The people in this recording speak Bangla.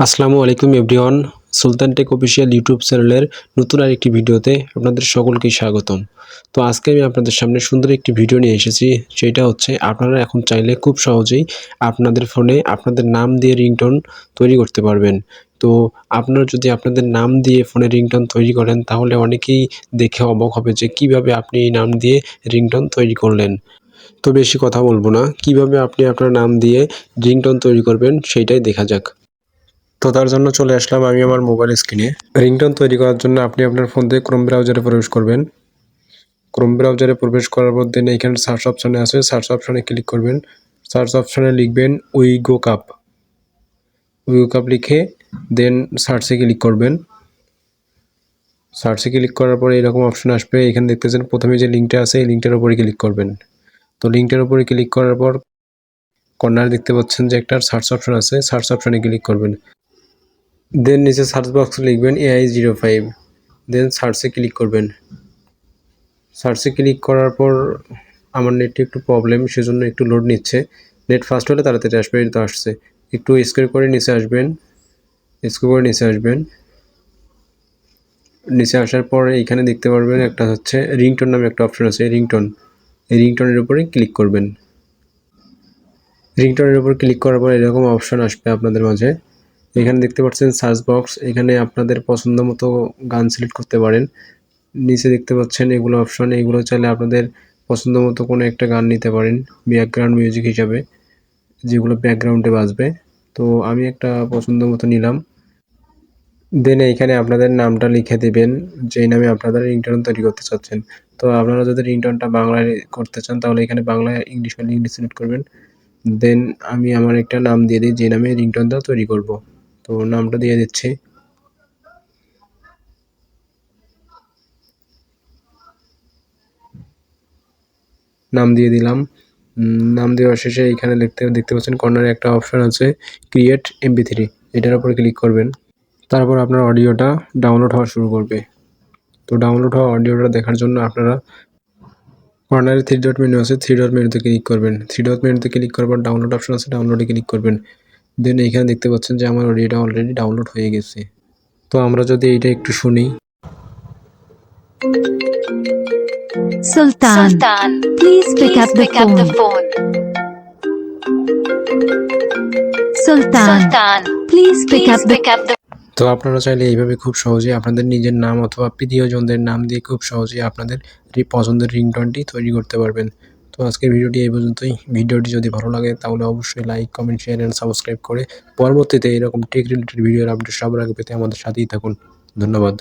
আসসালামু আলাইকুম এভরিওয়ান। সুলতান টেক অফিসিয়াল ইউটিউব চ্যানেলের নতুন আরেকটি ভিডিওতে আপনাদের সকলকে স্বাগতম। তো আজকে আমি আপনাদের সামনে সুন্দর একটি ভিডিও নিয়ে এসেছি। সেটা হচ্ছে আপনারা এখন চাইলে খুব সহজেই আপনাদের ফোনে আপনাদের নাম দিয়ে রিংটোন তৈরি করতে পারবেন। তো আপনারা যদি আপনাদের নাম দিয়ে ফোনে রিংটোন তৈরি করেন তাহলে অনেকেই দেখে অবাক হবে যে কিভাবে আপনি এই নাম দিয়ে রিংটোন তৈরি করলেন। তো বেশি কথা বলবো না, কিভাবে আপনি আপনার নাম দিয়ে রিংটোন তৈরি করবেন সেইটাই দেখা যাক। তো তার জন্য চলে আসলাম আমি আমার মোবাইল স্ক্রিনে। রিংটোন তৈরি করার জন্য আপনি আপনার ফোন থেকে ক্রোম ব্রাউজারে প্রবেশ করবেন। ক্রোম ব্রাউজারে প্রবেশ করার পর দেন এখানে সার্চ অপশানে আছে, সার্চ অপশানে ক্লিক করবেন। সার্চ অপশানে লিখবেন উইগো কাপ। উইগো কাপ লিখে দেন সার্চে ক্লিক করবেন। সার্চে ক্লিক করার পরে এরকম অপশন আসবে। এখানে দেখতেছেন প্রথমে যে লিঙ্কটা আছে এই লিঙ্কটার উপরে ক্লিক করবেন। তো লিঙ্কটার উপরে ক্লিক করার পর কর্নারে দেখতে পাচ্ছেন যে একটা সার্চ অপশন আছে, সার্চ অপশানে ক্লিক করবেন। দেন নিচে সার্চ বক্সে লিখবেন AI05, দেন সার্চে ক্লিক করবেন। সার্চে ক্লিক করার পর আমার নেটে একটু প্রবলেম, সেজন্য একটু লোড নিচ্ছে। নেট ফাস্ট হলে তাড়াতাড়ি আসবে। এই তো আসছে। একটু স্ক্রল করে নিচে আসবেন, স্ক্রল করে নিচে আসবেন। নিচে আসার পর এইখানে দেখতে পারবেন একটা হচ্ছে রিংটোন নামে একটা অপশন আছে, রিংটোন। এই রিংটোনের উপরে ক্লিক করবেন। রিংটোনের উপর ক্লিক করার পর এরকম অপশন আসবে আপনাদের মাঝে। এখানে দেখতে পাচ্ছেন সার্চ বক্স, এখানে আপনাদের পছন্দ মতো গান সিলেক্ট করতে পারেন। নিচে দেখতে পাচ্ছেন এগুলো অপশন, এগুলো চাইলে আপনাদের পছন্দ মতো কোনো একটা গান নিতে পারেন ব্যাকগ্রাউন্ড মিউজিক হিসাবে, যেগুলো ব্যাকগ্রাউন্ডে বাজবে। তো আমি একটা পছন্দ মতো নিলাম। দেন এইখানে আপনাদের নামটা লিখে দিবেন, যেই নামে আপনারা রিংটোন তৈরি করতে চাচ্ছেন। তো আপনারা যদি রিংটোনটা বাংলায় করতে চান তাহলে এখানে বাংলা, ইংলিশ হলে ইংলিশ সিলেক্ট করবেন। দেন আমি আমার একটা নাম দিয়ে দিই যে নামে রিংটোনটা তৈরি করব। তো নামটা দিয়ে দিচ্ছি। নাম দিয়ে দিলাম। নাম দেওয়ার শেষে এখানে দেখতে পাচ্ছেন কর্নারে একটা অপশন আছে ক্রিয়েট MP3, এটার উপর ক্লিক করবেন। তারপর আপনার অডিওটা ডাউনলোড হওয়া শুরু করবে। তো ডাউনলোড হওয়া অডিওটা দেখার জন্য আপনারা কর্নারে 3 ডট মেনু আছে, 3 ডট মেনুতে ক্লিক করবেন। 3 ডট মেনুতে ক্লিক করার পর ডাউনলোড অপশন আছে, ডাউনলোডে ক্লিক করবেন। দেন এইখানে দেখতে পাচ্ছেন যে আমার অডিওটা অলরেডি ডাউনলোড হয়ে গেছে। তো আমরা যদি এইটা একটু শুনি। Sultan, please pick up the phone. Sultan, please pick up the তো আপনারা চাইলে এইভাবে খুব সহজেই আপনাদের নিজের নাম অথবা প্রিয়জনদের নাম দিয়ে খুব সহজেই আপনাদের পছন্দের রিংটোনটি তৈরি করতে পারবেন। তো আজকের ভিডিওটি এই পর্যন্তই। ভিডিওটি যদি ভালো লাগে তাহলে অবশ্যই like, comment, share and subscribe করে পরবর্তীতে এরকম টেক রিলেটেড ভিডিওর আপডেট সবার আগে পেতে আমাদের সাথেই থাকুন। ধন্যবাদ।